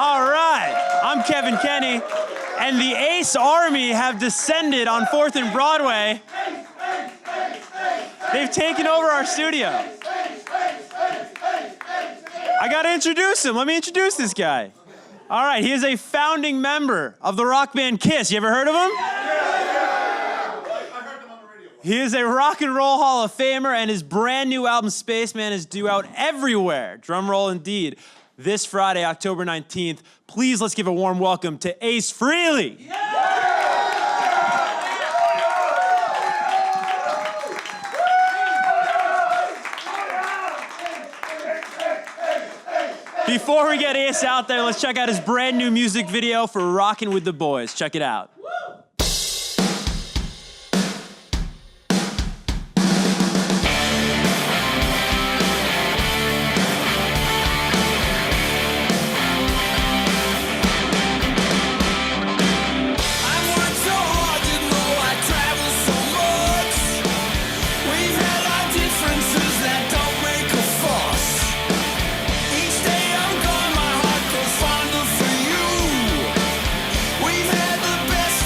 All right, I'm Kevin Kenny, and the Ace Army have descended on 4th and Broadway. They've taken over our studio. I gotta introduce him. Let me introduce this guy. All right, he is a founding member of the rock band Kiss. You ever heard of him? He is a rock and roll Hall of Famer, and his brand new album, Spaceman, is due out everywhere. Drum roll indeed. This Friday, October 19th. Please, let's give a warm welcome to Ace Frehley. Before we get Ace out there, let's check out his brand new music video for Rockin' with the Boys. Check it out. We've had the best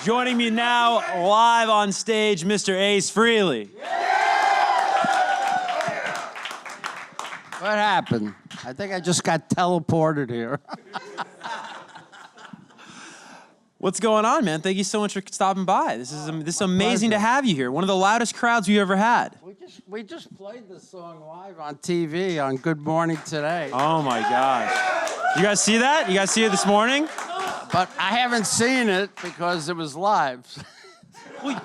Joining me now, live on stage, Mr. Ace Frehley. What happened? I think I just got teleported here. What's going on, man? Thank you so much for stopping by. This is amazing to have you here. One of the loudest crowds we ever had. We just played this song live on TV on Good Morning Today. Oh my gosh. You guys see that? You guys see it this morning? But I haven't seen it because it was live. Well,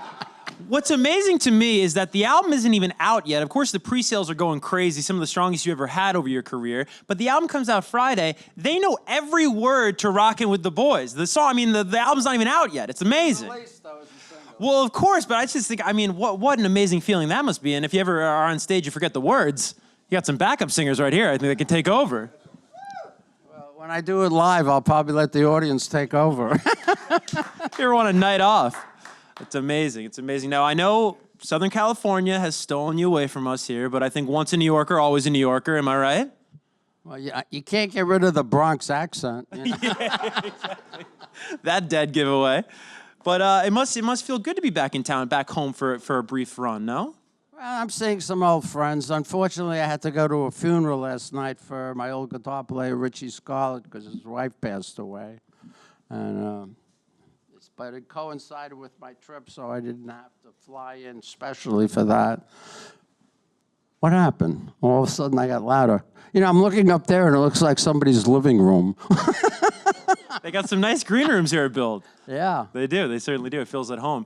what's amazing to me is that the album isn't even out yet. Of course, the pre-sales are going crazy, some of the strongest you ever had over your career. But the album comes out Friday. They know every word to Rockin' with the Boys. The song, I mean, the album's not even out yet. It's amazing. Well, of course, but I just think, I mean, what an amazing feeling that must be. And if you ever are on stage, you forget the words, you got some backup singers right here. I think they can take over. When I do it live, I'll probably let the audience take over. If you ever want a night off, it's amazing. It's amazing. Now, I know Southern California has stolen you away from us here, but I think once a New Yorker, always a New Yorker. Am I right? Well, yeah, you can't get rid of the Bronx accent. You know? Yeah, exactly. That dead giveaway. But it must feel good to be back in town, back home for a brief run, no? Well, I'm seeing some old friends. Unfortunately, I had to go to a funeral last night for my old guitar player, Richie Scarlett, because his wife passed away. And but it coincided with my trip, so I didn't have to fly in specially for that. What happened? All of a sudden, I got louder. You know, I'm looking up there, and it looks like somebody's living room. They got some nice green rooms here at Build. Yeah. They do. They certainly do. It feels at home.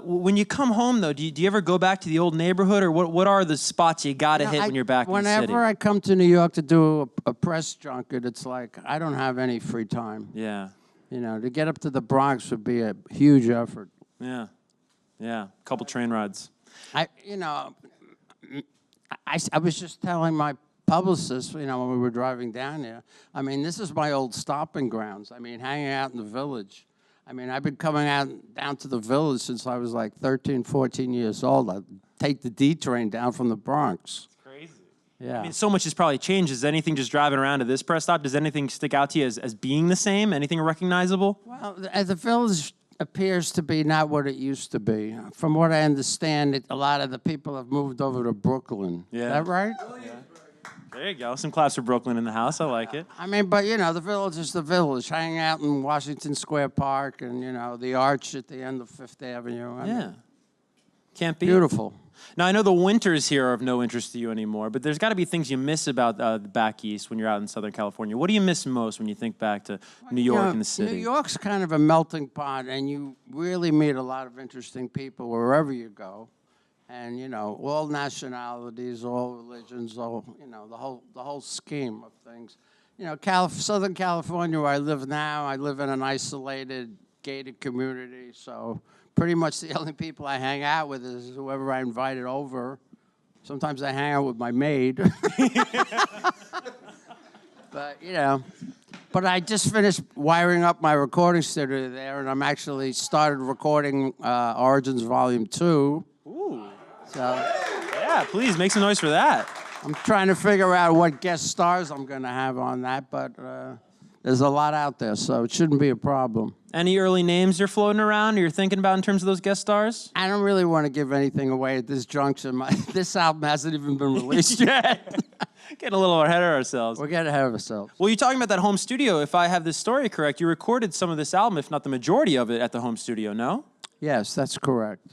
When you come home, though, do you ever go back to the old neighborhood, or what are the spots you got to hit when you're back in the city? Whenever I come to New York to do a press junket, it's like I don't have any free time. Yeah. You know, to get up to the Bronx would be a huge effort. Yeah. Yeah. A couple train rides. I was just telling my publicist, you know, when we were driving down there, I mean, this is my old stomping grounds. I mean, hanging out in the village. I mean, I've been coming down to the village since I was like 13, 14 years old. I'd take the D train down from the Bronx. It's crazy. Yeah. I mean, so much has probably changed. Is anything just driving around to this press stop? Does anything stick out to you as being the same? Anything recognizable? Well, the village appears to be not what it used to be. From what I understand, a lot of the people have moved over to Brooklyn. Yeah. Is that right? Yeah. There you go. Some claps for Brooklyn in the house. I like it. I mean, but, you know, the village is the village. Hanging out in Washington Square Park and, you know, the arch at the end of Fifth Avenue. I mean, can't be beautiful. Now, I know the winters here are of no interest to you anymore, but there's got to be things you miss about the back east when you're out in Southern California. What do you miss most when you think back to New York and the city? New York's kind of a melting pot, and you really meet a lot of interesting people wherever you go. And, you know, all nationalities, all religions, all, you know, the whole scheme of things. You know, Southern California, where I live now, I live in an isolated, gated community, so pretty much the only people I hang out with is whoever I invited over. Sometimes I hang out with my maid. But, you know, but I just finished wiring up my recording studio there, and I'm actually started recording Origins Volume 2. Ooh. So, yeah, please make some noise for that. I'm trying to figure out what guest stars I'm going to have on that, but there's a lot out there, so it shouldn't be a problem. Any early names you're floating around or you're thinking about in terms of those guest stars? I don't really want to give anything away at this junction. This album hasn't even been released yet. Getting a little ahead of ourselves. We're getting ahead of ourselves. Well, you're talking about that home studio. If I have this story correct, you recorded some of this album, if not the majority of it, at the home studio, no? Yes, that's correct.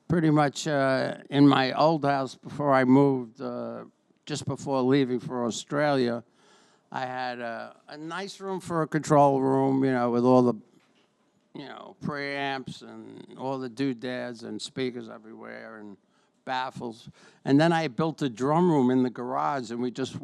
Pretty much in my old house before I moved, just before leaving for Australia, I had a nice room for a control room, you know, with all the, you know, preamps and all the doodads and speakers everywhere and baffles. And then I built a drum room in the garage, and we just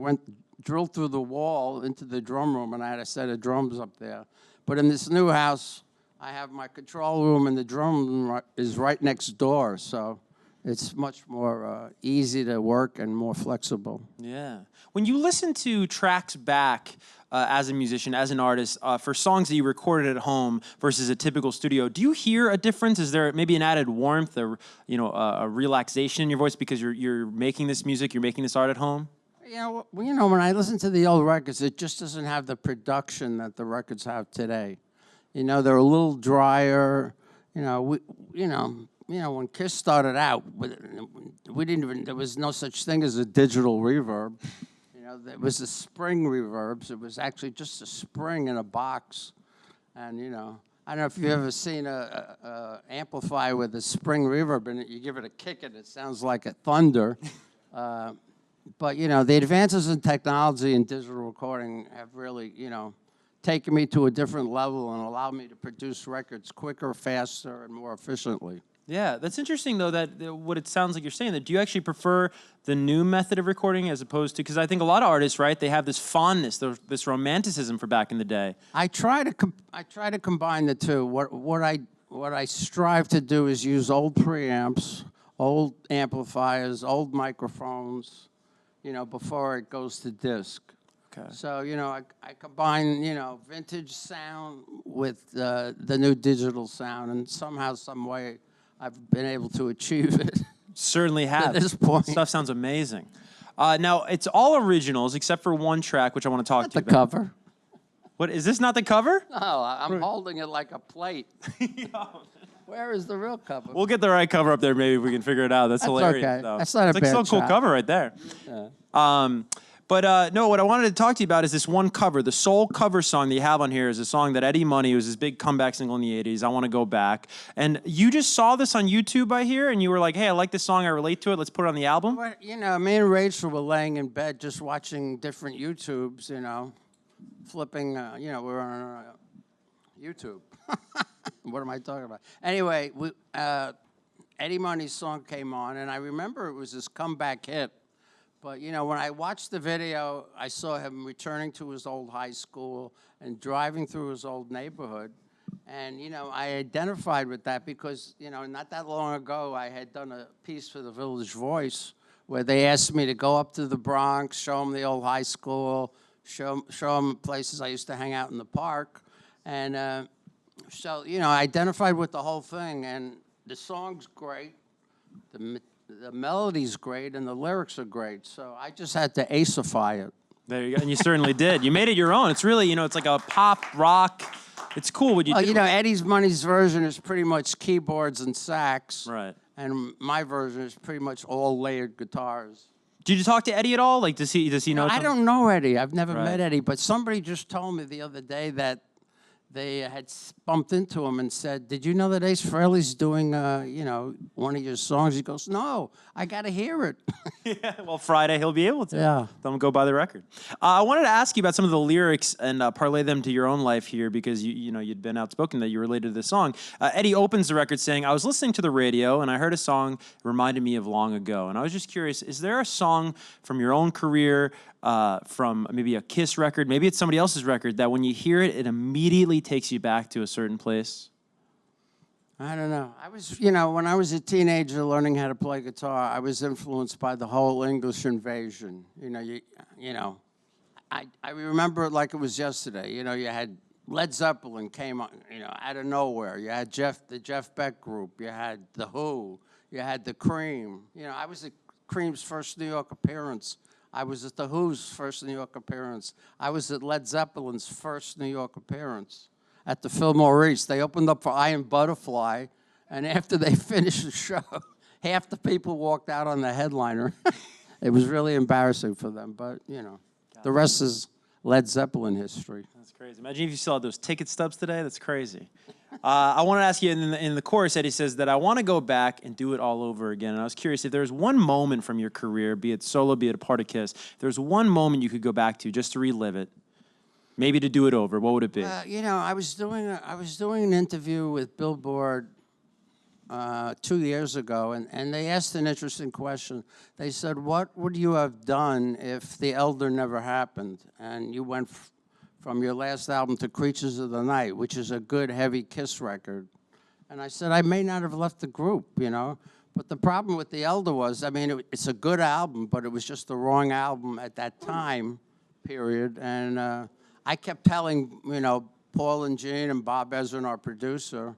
drilled through the wall into the drum room, and I had a set of drums up there. But in this new house, I have my control room, and the drum room is right next door, so it's much more easy to work and more flexible. Yeah. When you listen to tracks back as a musician, as an artist, for songs that you recorded at home versus a typical studio, do you hear a difference? Is there maybe an added warmth, or a relaxation in your voice because you're making this music, you're making this art at home? You know, when I listen to the old records, it just doesn't have the production that the records have today. You know, they're a little drier. when Kiss started out, we didn't even, there was no such thing as a digital reverb. There was the spring reverbs. It was actually just a spring in a box. And, I don't know if you've ever seen a amplifier with a spring reverb in it. You give it a kick and it sounds like a thunder. But, the advances in technology and digital recording have really, taken me to a different level and allowed me to produce records quicker, faster, and more efficiently. Yeah, that's interesting, though, that what it sounds like you're saying, that do you actually prefer the new method of recording as opposed to, because I think a lot of artists, right, they have this fondness, this romanticism for back in the day. I try to combine the two. What I strive to do is use old preamps, old amplifiers, old microphones, before it goes to disc. Okay. So, I combine, vintage sound with the new digital sound, and somehow, some way, I've been able to achieve it. Certainly have. At this point. Stuff sounds amazing. Now, it's all originals except for one track, which I want to talk to you The about. cover. What, is this not the cover? No, I'm holding it like a plate. Where is the real cover? We'll get the right cover up there maybe if we can figure it out. That's hilarious, okay. though. That's not a it's bad like so cool shot. cover right there. Yeah. But no, what I wanted to talk to you about is this one cover. The sole cover song that you have on here is a song that Eddie Money, was his big comeback single in the 80s, I Want to Go Back. And you just saw this on YouTube, I hear, and you were like, hey, I like this song, I relate to it, let's put it on the album? Well, me and Rachel were laying in bed just watching different YouTubes, flipping, we're on YouTube. What am I talking about? Anyway, Eddie Money's song came on, and I remember it was this comeback hit. But, when I watched the video, I saw him returning to his old high school and driving through his old neighborhood. And, I identified with that because, not that long ago, I had done a piece for the Village Voice where they asked me to go up to the Bronx, show them the old high school, show them places I used to hang out in the park. And so, I identified with the whole thing. And the song's great. The melody's great and the lyrics are great, so I just had to acify it. There you go, and you certainly did. You made it your own. It's really, it's like a pop, rock. It's cool what you do. Eddie's Money's version is pretty much keyboards and sax. Right. And my version is pretty much all layered guitars. Did you talk to Eddie at all? Like, does he know? I don't know Eddie. I've never Right. met Eddie, but somebody just told me the other day that they had bumped into him and said, did you know that Ace Frehley's doing, one of your songs? He goes, no, I got to hear it. Yeah, well, Friday he'll be able to. Yeah. Don't go buy the record. I wanted to ask you about some of the lyrics and parlay them to your own life here because, you'd been outspoken that you related to this song. Eddie opens the record saying, I was listening to the radio and I heard a song that reminded me of long ago. And I was just curious, is there a song from your own career, from maybe a Kiss record, maybe it's somebody else's record, that when you hear it, it immediately takes you back to a certain place? I don't know. I was, when I was a teenager learning how to play guitar, I was influenced by the whole English invasion. I remember it like it was yesterday. You had Led Zeppelin came on, out of nowhere. You had the Jeff Beck group. You had The Who. You had the Cream. I was at Cream's first New York appearance. I was at The Who's first New York appearance. I was at Led Zeppelin's first New York appearance at the Fillmore East. They opened up for Iron Butterfly, and after they finished the show, half the people walked out on the headliner. It was really embarrassing for them, but, the rest is Led Zeppelin history. That's crazy. Imagine if you still had those ticket stubs today. That's crazy. I want to ask you, in the chorus, Eddie says that I want to go back and do it all over again. And I was curious if there's one moment from your career, be it solo, be it a part of Kiss, if there's one moment you could go back to just to relive it, maybe to do it over, what would it be? I was doing an interview with Billboard 2 years ago, and they asked an interesting question. They said, what would you have done if The Elder never happened? And you went from your last album to Creatures of the Night, which is a good, heavy Kiss record. And I said, I may not have left the group, But the problem with The Elder was, it's a good album, but it was just the wrong album at that time, period. And I kept telling, Paul and Gene and Bob Ezrin, our producer,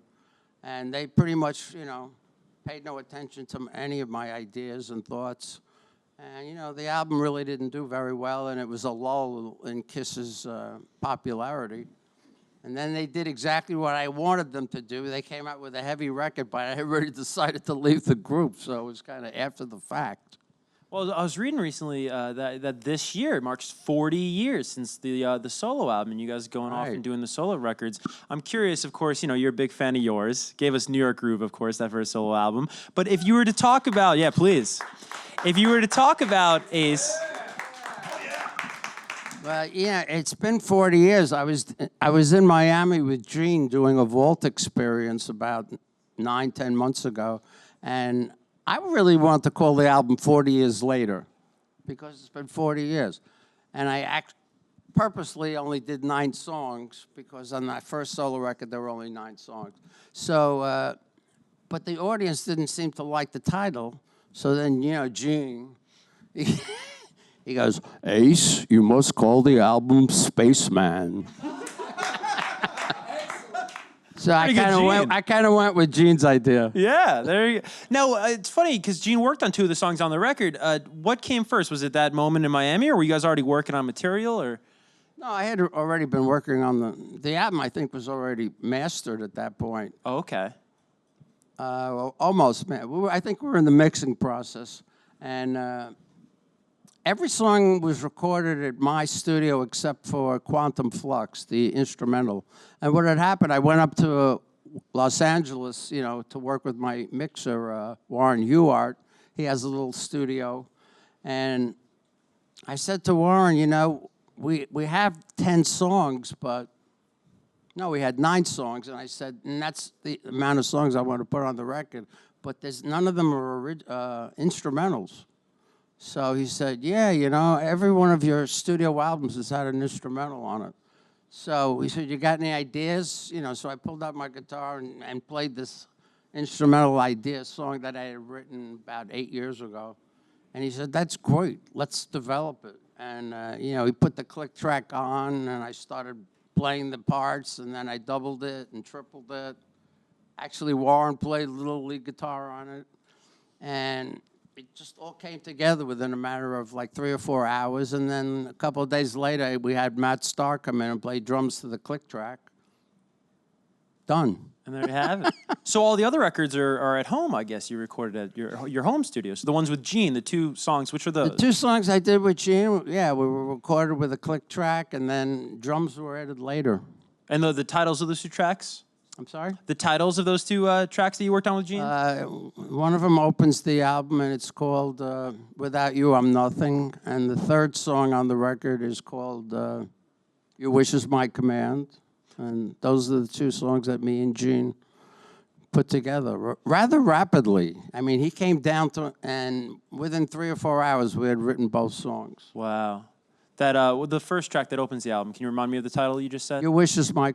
and they pretty much, paid no attention to any of my ideas and thoughts. And, the album really didn't do very well, and it was a lull in Kiss's popularity. And then they did exactly what I wanted them to do. They came out with a heavy record, but I had already decided to leave the group, so it was kind of after the fact. Well, I was reading recently that this year marks 40 years since the solo album, and you guys going off and doing the solo records. I'm curious, of course, you're a big fan of yours. Gave us New York Groove, of course, that first solo album. But if you were to talk about, yeah, please. If you were to talk about Ace. Well, yeah, it's been 40 years. I was in Miami with Gene doing a vault experience about 9-10 months ago, and I really want to call the album 40 Years Later because it's been 40 years. And I purposely only did 9 songs because on that first solo record, there were only 9 songs. So, but the audience didn't seem to like the title. So then, Gene, he goes, Ace, you must call the album Spaceman. So I kind of went with Gene's idea. Yeah, there you go. Now, it's funny because Gene worked on 2 of the songs on the record. What came first? Was it that moment in Miami, or were you guys already working on material? Or no, I had already been working on the album. I think was already mastered at that point. Oh, okay. Well, almost. I think we were in the mixing process, and every song was recorded at my studio except for Quantum Flux, the instrumental. And what had happened, I went up to Los Angeles, to work with my mixer, Warren Huart. He has a little studio. And I said to Warren, we have 10 songs, but no, we had 9 songs. And I said, and that's the amount of songs I want to put on the record. But none of them are instrumentals. So he said, yeah, every one of your studio albums has had an instrumental on it. So he said, you got any ideas? So I pulled out my guitar and played this instrumental idea song that I had written about 8 years ago. And he said, that's great. Let's develop it. And, he put the click track on, and I started playing the parts, and then I doubled it and tripled it. Actually, Warren played a little lead guitar on it. And it just all came together within a matter of like 3 or 4 hours. And then a couple of days later, we had Matt Starr come in and play drums to the click track. Done. And there you have it. So all the other records are at home, I guess. You recorded at your home studio. So the ones with Gene, the 2 songs, which are those? The 2 songs I did with Gene, yeah, we were recorded with a click track, and then drums were added later. And the titles of those 2 tracks? I'm sorry? The titles of those 2 tracks that you worked on with Gene? One of them opens the album, and it's called Without You, I'm Nothing. And the 3rd song on the record is called Your Wish Is My Command. And those are the 2 songs that me and Gene put together rather rapidly. I mean, he came down to, and within 3 or 4 hours, we had written both songs. Wow. That the first track that opens the album, can you remind me of the title you just said? Your Wish Is My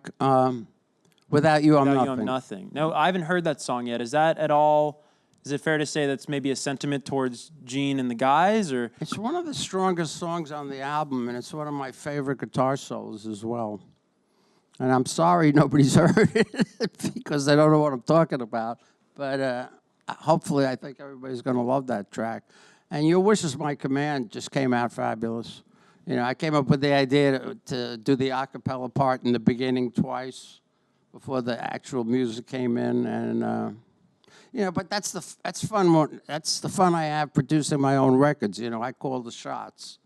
Without You, I'm Nothing. Without You, I'm Nothing. No, I haven't heard that song yet. Is that at all, is it fair to say that's maybe a sentiment towards Gene and the guys, or? It's one of the strongest songs on the album, and it's one of my favorite guitar solos as well. And I'm sorry nobody's heard it because they don't know what I'm talking about. But hopefully I think everybody's going to love that track. And Your Wish Is My Command just came out fabulous. I came up with the idea to do the a cappella part in the beginning twice before the actual music came in. And, but that's fun. That's the fun I have producing my own records. I call the shots.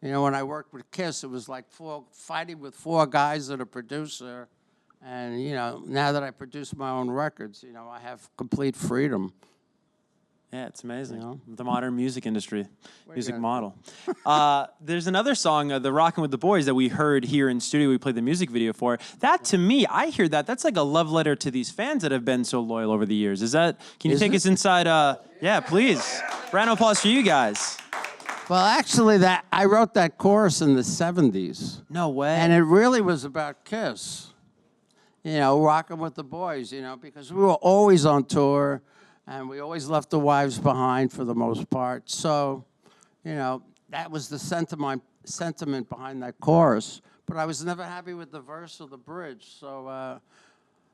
When I worked with Kiss, it was like fighting with 4 guys and a producer. And, now that I produce my own records, I have complete freedom. Yeah, it's amazing. The modern music industry, music model. There's another song, the Rockin' with the Boys, that we heard here in studio. We played the music video for. That, to me, I hear that's like a love letter to these fans that have been so loyal over the years. Can you take us inside? Yeah, please. Round of applause for you guys. Well, actually, I wrote that chorus in the 70s. No way. And it really was about Kiss. Rocking with the boys, because we were always on tour, and we always left the wives behind for the most part. So, that was the sentiment behind that chorus. But I was never happy with the verse or the bridge. So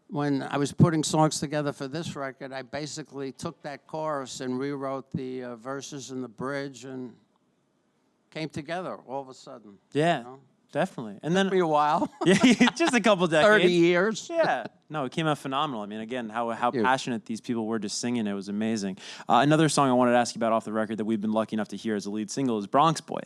when I was putting songs together for this record, I basically took that chorus and rewrote the verses and the bridge, and came together all of a sudden. Yeah. Definitely. And then Took me a while. yeah, just a couple decades. 30 years. Yeah. No, it came out phenomenal. I mean, again, how you. passionate these people were just singing it was amazing. Another song I wanted to ask you about off the record that we've been lucky enough to hear as a lead single is Bronx Boy.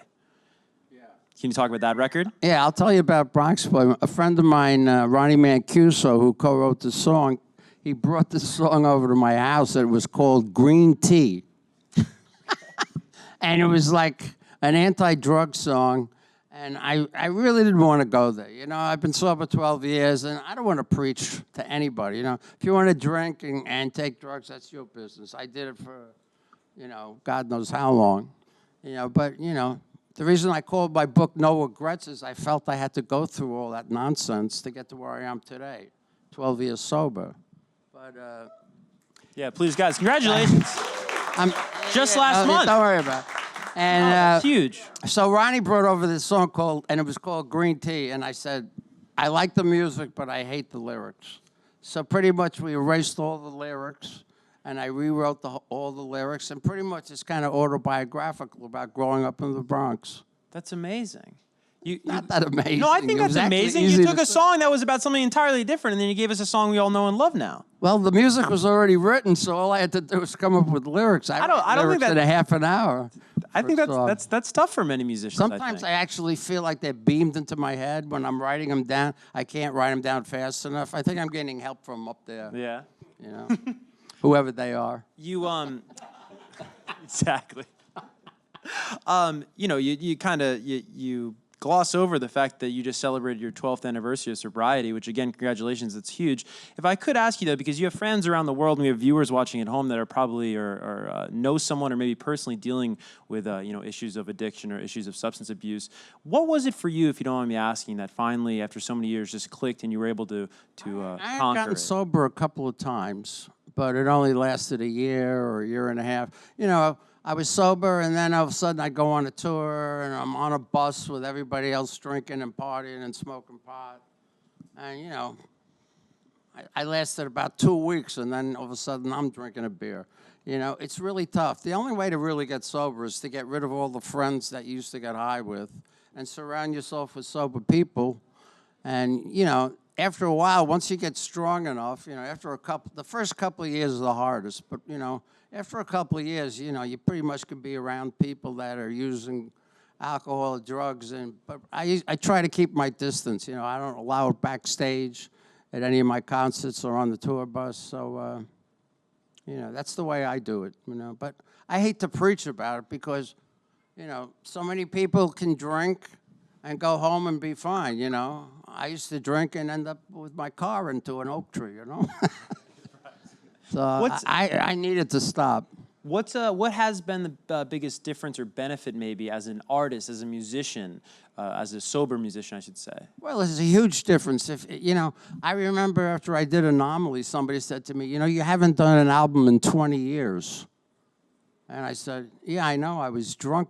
Yeah. Can you talk about that record? Yeah, I'll tell you about Bronx Boy. A friend of mine, Ronnie Mancuso, who co-wrote the song, he brought this song over to my house. It was called Green Tea. And it was like an anti-drug song. And I really didn't want to go there. You know, I've been sober 12 years, and I don't want to preach to anybody. You know, if you want to drink and take drugs, that's your business. I did it for, you know, God knows how long. You know, but, you know, the reason I called my book No Regrets is I felt I had to go through all that nonsense to get to where I am today, 12 years sober. But, yeah, please, guys, congratulations. Just last month. Don't worry about it. And it's huge. So Ronnie brought over this song and it was called Green Tea, and I said, I like the music, but I hate the lyrics. So pretty much we erased all the lyrics, and I rewrote all the lyrics, and pretty much it's kind of autobiographical about growing up in the Bronx. That's amazing. Not that amazing. No, I think that's amazing. You took a song that was about something entirely different, and then you gave us a song we all know and love now. Well, the music was already written, so all I had to do was come up with lyrics. I don't think that in a half an hour. I think that's tough for many musicians. Sometimes I actually feel like they're beamed into my head when I'm writing them down. I can't write them down fast enough. I think I'm getting help from up there. Yeah. You know, whoever they are. You exactly. You know, you kind of you gloss over the fact that you just celebrated your 12th anniversary of sobriety, which again, congratulations, it's huge. If I could ask you though, because you have friends around the world and we have viewers watching at home that are probably or know someone or maybe personally dealing with you know, issues of addiction or issues of substance abuse, what was it for you, if you don't mind me asking, that finally after so many years just clicked and you were able to I had conquer gotten it? sober a couple of times, but it only lasted a year or a year and a half. You know, I was sober, and then all of a sudden I'd go on a tour, and I'm on a bus with everybody else drinking and partying and smoking pot. And, you know, I lasted about 2 weeks, and then all of a sudden I'm drinking a beer. You know, it's really tough. The only way to really get sober is to get rid of all the friends that you used to get high with and surround yourself with sober people. And, you know, after a while, once you get strong enough, you know, the first couple of years is the hardest, but, you know, after a couple of years, you know, you pretty much can be around people that are using alcohol or drugs, but I try to keep my distance. You know, I don't allow it backstage at any of my concerts or on the tour bus, so, you know, that's the way I do it, you know. But I hate to preach about it because, you know, so many people can drink and go home and be fine, you know. I used to drink and end up with my car into an oak tree, you know. So I needed to stop. What has been the biggest difference or benefit maybe as an artist, as a musician, as a sober musician, I should say? Well, there's a huge difference. If you know, I remember after I did Anomaly, somebody said to me, you know, you haven't done an album in 20 years. And I said, yeah, I know, I was drunk.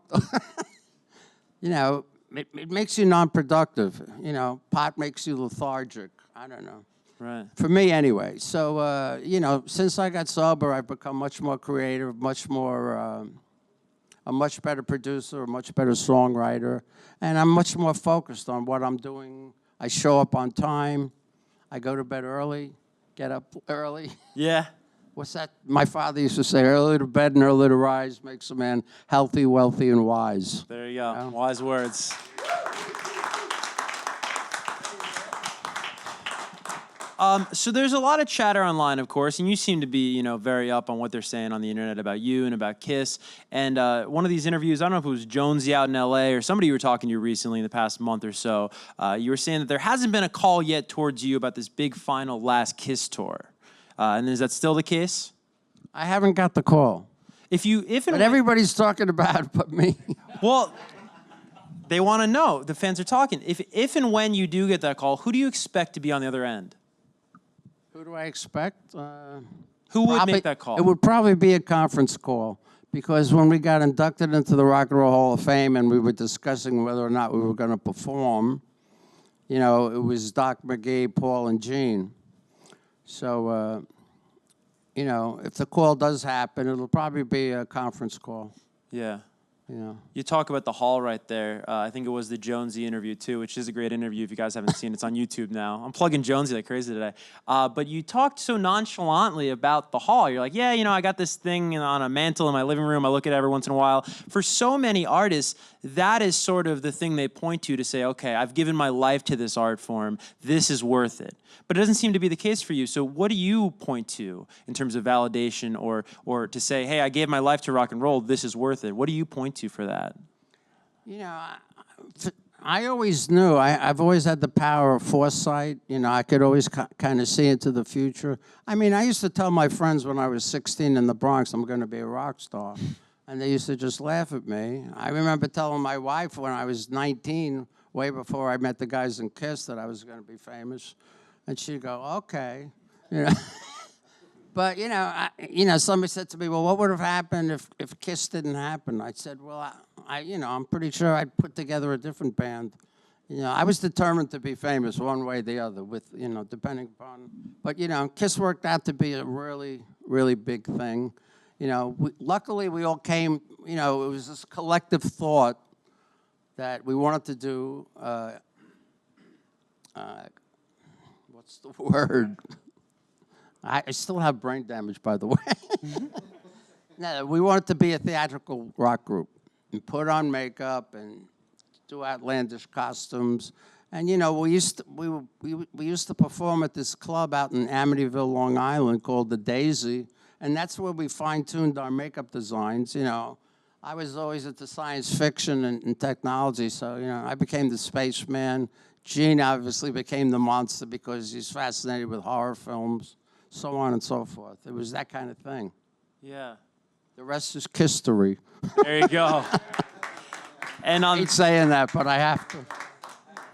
You know, it makes you non-productive. You know, pot makes you lethargic. I don't know. Right. For me, anyway. So, you know, since I got sober, I've become much more creative, much more, a much better producer, a much better songwriter, and I'm much more focused on what I'm doing. I show up on time. I go to bed early, get up early. Yeah. What's that? My father used to say, early to bed and early to rise makes a man healthy, wealthy, and wise. There you go. You know? Wise words. So there's a lot of chatter online, of course, and you seem to be, you know, very up on what they're saying on the internet about you and about Kiss. And one of these interviews, I don't know if it was Jonesy out in L.A. or somebody you were talking to recently in the past month or so, you were saying that there hasn't been a call yet towards you about this big final last Kiss tour. And is that still the case? I haven't got the call. But everybody's talking about it but me. Well, they want to know. The fans are talking. If and when you do get that call, who do you expect to be on the other end? Who do I expect? Who would make that call? It would probably be a conference call, because when we got inducted into the Rock and Roll Hall of Fame and we were discussing whether or not we were going to perform, you know, it was Doc McGee, Paul, and Gene. So, you know, if the call does happen, it'll probably be a conference call. Yeah. know. You talk about the hall right there. I think it was the Jonesy interview too, which is a great interview. If you guys haven't seen it, it's on YouTube now. I'm plugging Jonesy like crazy today. But you talked so nonchalantly about the hall. You're like, yeah, I got this thing on a mantle in my living room. I look at it every once in a while. For so many artists, that is sort of the thing they point to say, okay, I've given my life to this art form. This is worth it. But it doesn't seem to be the case for you. So what do you point to in terms of validation or to say, hey, I gave my life to rock and roll. This is worth it. What do you point to for that? I always knew. I've always had the power of foresight. I could always kind of see into the future. I mean, I used to tell my friends when I was 16 in the Bronx, I'm going to be a rock star. And they used to just laugh at me. I remember telling my wife when I was 19, way before I met the guys in Kiss, that I was going to be famous. And she'd go, okay. But, somebody said to me, well, what would have happened if Kiss didn't happen? I said, well, I'm pretty sure I'd put together a different band. I was determined to be famous one way or the other, with, depending upon. But, Kiss worked out to be a really, really big thing. Luckily we all came, it was this collective thought that we wanted to do, what's the word? I still have brain damage, by the way. No, we wanted to be a theatrical rock group and put on makeup and do outlandish costumes. And we used to perform at this club out in Amityville, Long Island, called the Daisy, and that's where we fine-tuned our makeup designs. I was always into science fiction and technology, so I became the Spaceman. Gene obviously became the monster because he's fascinated with horror films, so on and so forth. It was that kind of thing. Yeah. The rest is history. There you go. And I hate saying that, but I have to.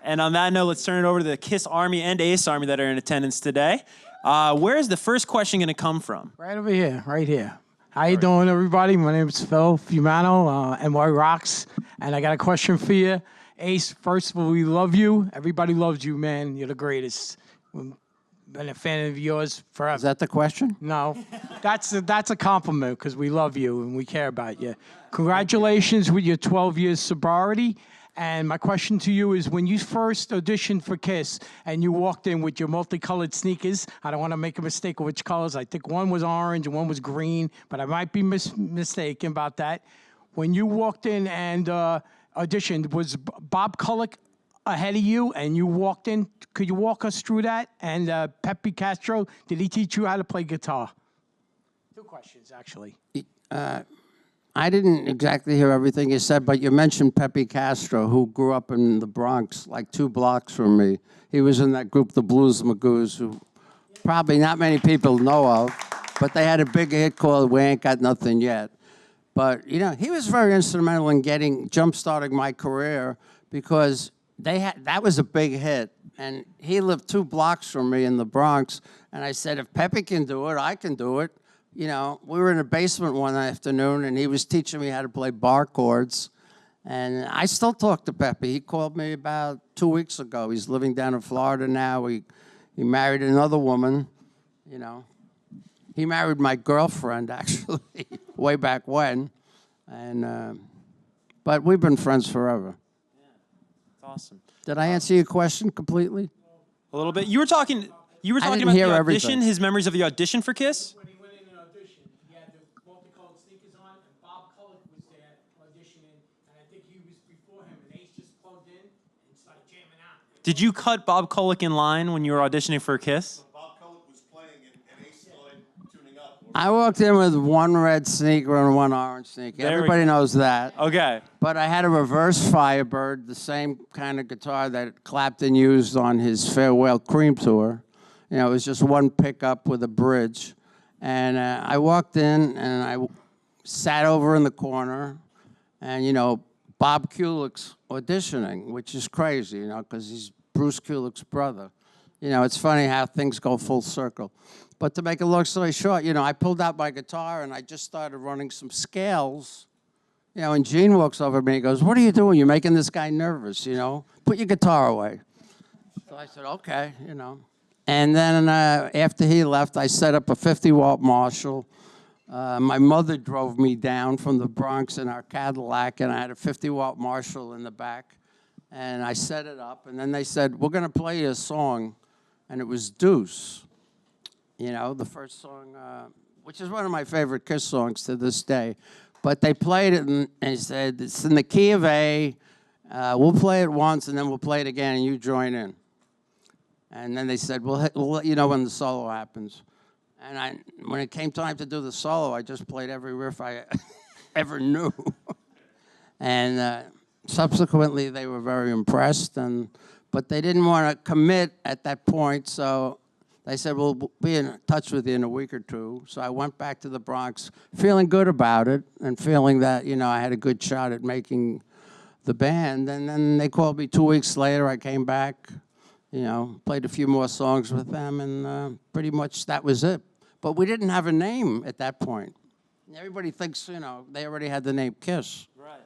And on that note, let's turn it over to the Kiss Army and Ace Army that are in attendance today. Where is the first question going to come from? Right over here, right here. How you doing, everybody? My name is Phil Fumano, NY Rocks, and I got a question for you. Ace, first of all, we love you. Everybody loves you, man. You're the greatest. Been a fan of yours forever. Is that the question? No, that's a compliment because we love you and we care about you. Congratulations with your 12 years sobriety. And my question to you is, when you first auditioned for Kiss and you walked in with your multicolored sneakers, I don't want to make a mistake of which colors. I think one was orange and one was green, but I might be mistaken about that. When you walked in and auditioned, was Bob Kulick ahead of you and you walked in? Could you walk us through that? And Pepe Castro, did he teach you how to play guitar? Two questions, actually. I didn't exactly hear everything you said, but you mentioned Pepe Castro, who grew up in the Bronx, like 2 blocks from me. He was in that group, the Blues Magoos, who probably not many people know of, but they had a big hit called We Ain't Got Nothing Yet. But, he was very instrumental in jump-starting my career because that was a big hit. And he lived 2 blocks from me in the Bronx, and I said, if Pepe can do it, I can do it. We were in a basement one afternoon, and he was teaching me how to play bar chords. And I still talk to Pepe. He called me about 2 weeks ago. He's living down in Florida now. He married another woman, He married my girlfriend, actually, way back when. And but we've been friends forever. Yeah, that's awesome. Did I answer your question completely? A little bit. You were talking about the hear audition, everything. his memories of the audition for Kiss? When he went in and auditioned, he had the multicolored sneakers on, and Bob Kulick was there auditioning, and I think he was before him, and Ace just plugged in and started jamming out. Did you cut Bob Kulick in line when you were auditioning for Kiss? Bob Kulick was playing and Ace started tuning up. I walked in with 1 red sneaker and 1 orange sneaker. There we Everybody go. knows that. Okay. But I had a reverse Firebird, the same kind of guitar that Clapton used on his Farewell Cream tour. It was just 1 pickup with a bridge. And I walked in, and I sat over in the corner. And, Bob Kulick's auditioning, which is crazy, because he's Bruce Kulick's brother. It's funny how things go full circle. But to make a long story short, I pulled out my guitar, and I just started running some scales. And Gene walks over to me and goes, what are you doing? You're making this guy nervous, Put your guitar away. So I said, okay, And then after he left, I set up a 50-watt Marshall My mother drove me down from the Bronx in our Cadillac, and I had a 50-watt Marshall in the back. And I set it up, and then they said, we're going to play you a song. And it was Deuce, you know, the first song, which is one of my favorite Kiss songs to this day. But they played it, and they said, it's in the key of A. We'll play it once, and then we'll play it again, and you join in. And then they said, we'll let you know when the solo happens. And when it came time to do the solo, I just played every riff I ever knew. And subsequently, they were very impressed, but they didn't want to commit at that point, so they said, we'll be in touch with you in a week or two. So I went back to the Bronx feeling good about it and feeling that, you know, I had a good shot at making the band. And then they called me 2 weeks later. I came back, you know, played a few more songs with them, and pretty much that was it. But we didn't have a name at that point. Everybody thinks, you know, they already had the name Kiss. Right.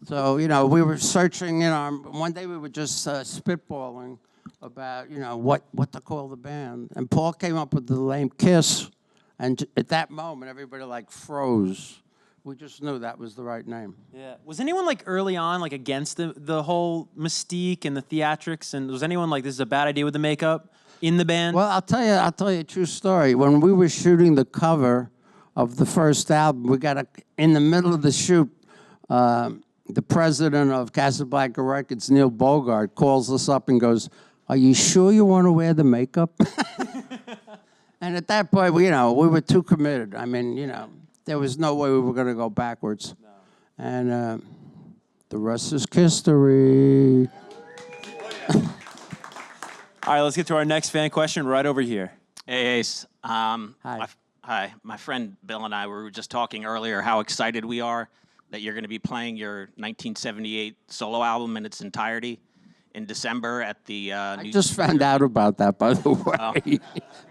So, you know, we were searching, you know, one day we were just spitballing about, you know, what to call the band. And Paul came up with the name Kiss, and at that moment, everybody, like, froze. We just knew that was the right name. Yeah. Was anyone, like, early on, like, against the whole mystique and the theatrics? And was anyone like, this is a bad idea with the makeup in the band? Well, I'll tell you a true story. When we were shooting the cover of the first album, we got in the middle of the shoot, the president of Casablanca Records, Neil Bogart, calls us up and goes, are you sure you want to wear the makeup? And at that point, we were too committed. I mean, you know, there was no way we were going to go backwards. No. And the rest is history. All right, let's get to our next fan question right over here. Hey, Ace. Hi. Hi. My friend Bill and I were just talking earlier how excited we are that you're going to be playing your 1978 solo album in its entirety in December at the I just found out about that, by the way. Oh.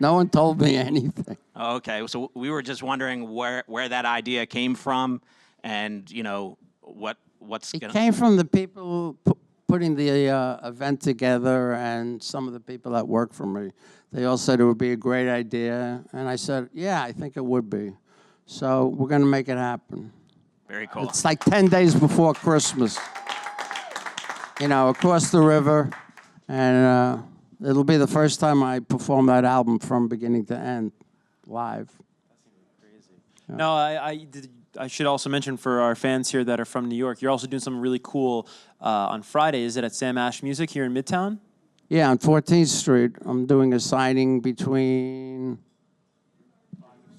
No one told me anything. Okay, so we were just wondering where that idea came from, and you know what's It came from the people putting the event together, and some of the people that work for me. They all said it would be a great idea, and I said, yeah, I think it would be. So we're going to make it happen. Very cool. It's like 10 days before Christmas. You know, across the river, and it'll be the first time I perform that album from beginning to end, live. Crazy. Yeah. No, I should also mention for our fans here that are from New York, you're also doing something really cool on Friday. Is it at Sam Ash Music here in Midtown? Yeah, on 14th Street. I'm doing a signing between...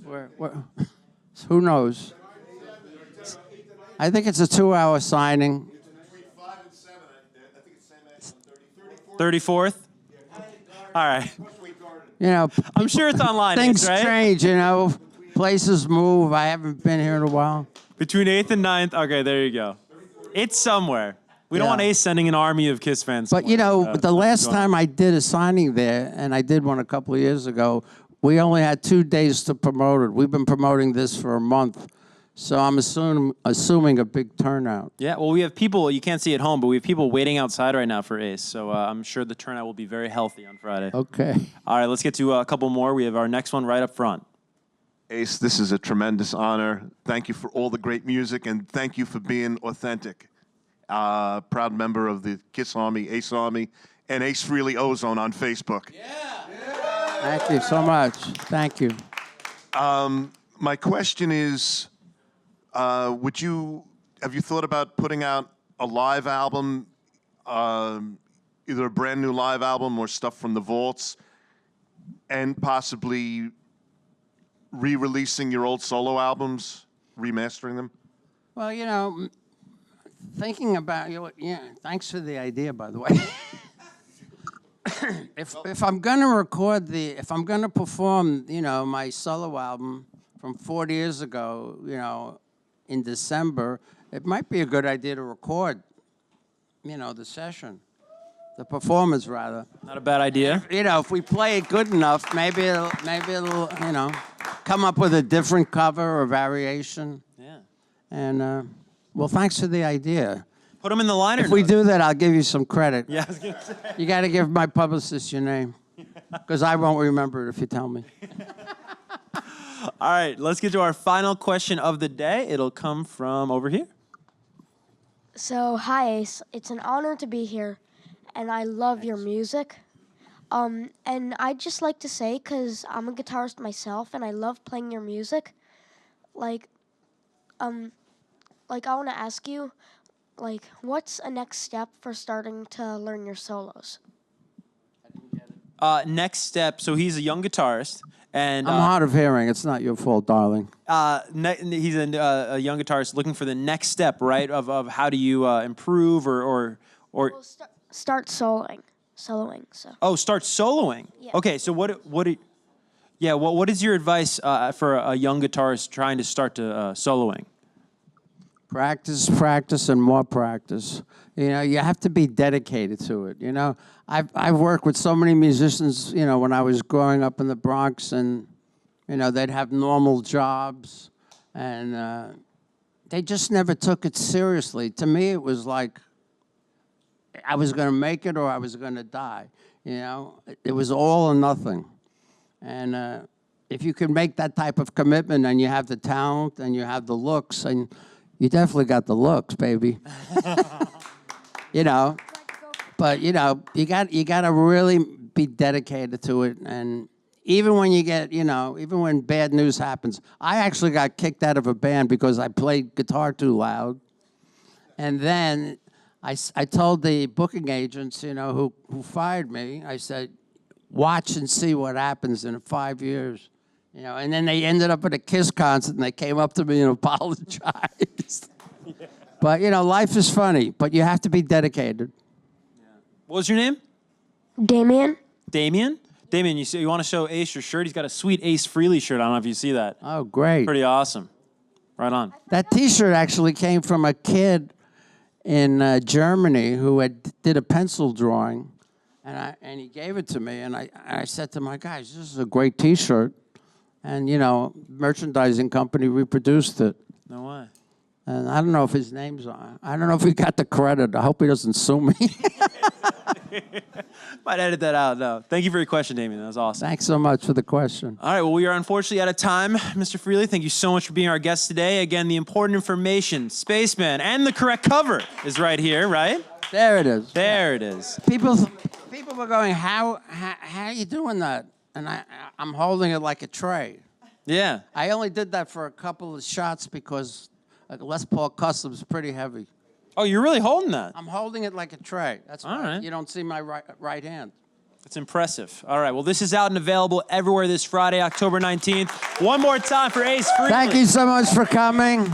Where? Who knows? I think it's a 2-hour signing. Between 5 and 7, I think it's Sam Ash on 34th? All right. You know, I'm sure it's online. Things right? change, you know. Places move. I haven't been here in a while. Between 8th and 9th. Okay, there you go. It's somewhere. We don't want Ace sending an army of Kiss fans. But, you know, the last time I did a signing there, and I did one a couple of years ago, we only had 2 days to promote it. We've been promoting this for a month. So I'm assuming a big turnout. Yeah, well, we have people, you can't see at home, but we have people waiting outside right now for Ace. So I'm sure the turnout will be very healthy on Friday. Okay. All right, let's get to a couple more. We have our next one right up front. Ace, this is a tremendous honor. Thank you for all the great music, and thank you for being authentic. Proud member of the Kiss Army, Ace Army, and Ace Frehley Ozone on Facebook. Yeah. Thank you so much. Thank you. My question is, have you thought about putting out a live album, either a brand new live album or stuff from the vaults, and possibly re-releasing your old solo albums, remastering them? Well, you know, thinking about you, yeah. Thanks for the idea, by the way. If I'm gonna if I'm gonna perform, you know, my solo album from 40 years ago, you know, in December, it might be a good idea to record, you know, the session, the performance rather. Not a bad idea. You know, if we play it good enough, maybe it'll, you know, come up with a different cover or variation. Yeah. And well, thanks for the idea. Put them in the liner If we notes. do that, I'll give you some credit. Yeah, I was gonna say. You got to give my publicist your name, because I won't remember it if you tell me. All right, let's get to our final question of the day. It'll come from over here. So, hi Ace. It's an honor to be here, and I love your music. And I'd just like to say, because I'm a guitarist myself, and I love playing your music, like I want to ask you, what's a next step for starting to learn your solos? Next step, so he's a young guitarist, and I'm hard of hearing. It's not your fault, darling. he's a young guitarist looking for the next step, right? Of how do you improve or Well, start soloing. So. start soloing. Yeah. Okay, so what is your advice for a young guitarist trying to start to soloing? Practice, practice, and more practice. You know, you have to be dedicated to it. You know, I've worked with so many musicians, you know, when I was growing up in the Bronx, and, you know, they'd have normal jobs, and they just never took it seriously. To me, it was like I was going to make it or I was going to die. You know, it was all or nothing. And if you can make that type of commitment and you have the talent and you have the looks, and you definitely got the looks, baby. You know, but you know, you got to really be dedicated to it. And even when you get, you know, even when bad news happens, I actually got kicked out of a band because I played guitar too loud. And then I told the booking agents, you know, who fired me, I said, watch and see what happens in 5 years. You know, and then they ended up at a Kiss concert, and they came up to me and apologized. Yeah. But, you know, life is funny, but you have to be dedicated. Yeah. What was your name? Damien? Damien? Damien, you want to show Ace your shirt? He's got a sweet Ace Frehley shirt. I don't know if you see that. Oh, great. Pretty awesome. Right on. That T-shirt actually came from a kid in Germany who did a pencil drawing, and he gave it to me, and I said to my guys, this is a great T-shirt. And, you know, merchandising company reproduced it. No way. And I don't know if his name's on. I don't know if he got the credit. I hope he doesn't sue me. Might edit that out, though. Thank you for your question, Damien. That was awesome. Thanks so much for the question. All right, well, we are unfortunately out of time. Mr. Frehley, thank you so much for being our guest today. Again, the important information, Spaceman, and the correct cover is right here, right? There it is. There it is. People were going, how are you doing that? And I'm holding it like a tray. Yeah. I only did that for a couple of shots because Les Paul Custom's pretty heavy. Oh, you're really holding that? I'm holding it like a tray. That's All why right. you don't see my right hand. It's impressive. All right, well, this is out and available everywhere this Friday, October 19th. One more time for Ace Frehley. Thank you so much for coming.